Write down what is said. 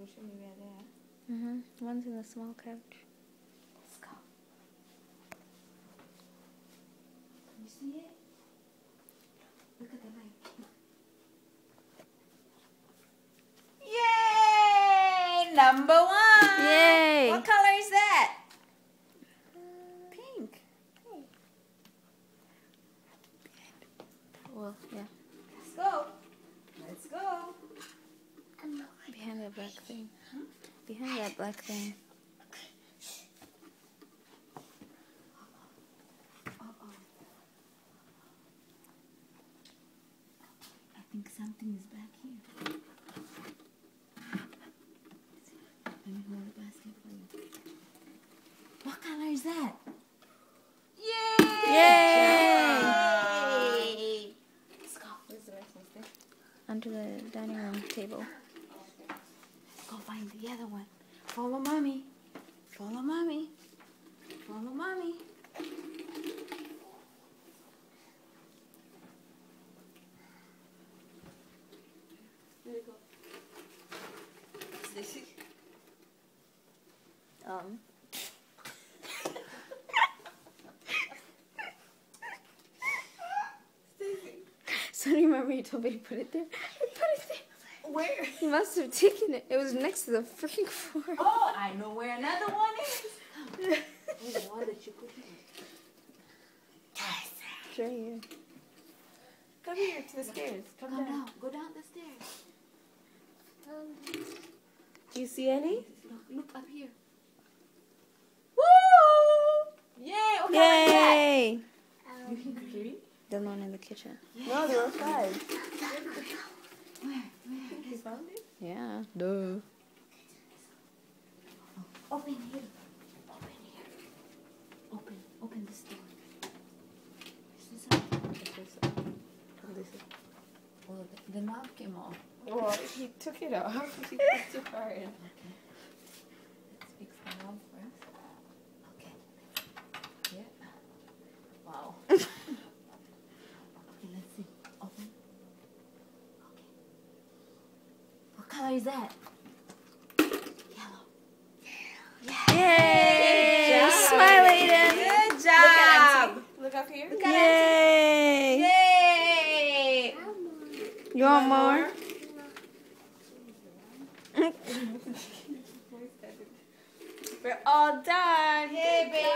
will show me where they are. One's in the small couch. Let's go. Can you see it? Look at the light. Yay! Number 1! Yay! What color is that? Pink. Well, yeah. Let's go. Let's go. Behind that black thing. Behind that black thing. I think something is back here. Let me hold the basket for you. What color is that? Yay! Yay! Let's go. Where's the rest of this? Under the dining room table. Let's go find the other one. Follow mommy. Follow mommy. Follow mommy. There you go. This is So remember you told me to put it there? I put it there. where? You must have taken it. It was next to the freaking floor. Oh, I know where another one is. Where's the one that you put here? It's right here. Come here to the stairs. Come down. Go down the stairs. Do you see any? Look up here. Woo! Yay! Okay, Yay! you hear green? The one in the kitchen. No, there were 5. Where? You found it? Yeah. Duh. Open here. Open here. Open this door. Is this up? Oh, the knob came off. Oh, he took it off. He put too hard. Okay. Let's fix the knob first. Okay. Yeah. Wow. Okay, let's see. Open. Okay. What color is that? Yellow. Yay! Good job. Smile, Aiden. Good job. Look at Auntie. Look up here. Look at Yay! Yay! You want more? We're all done. Hey, baby.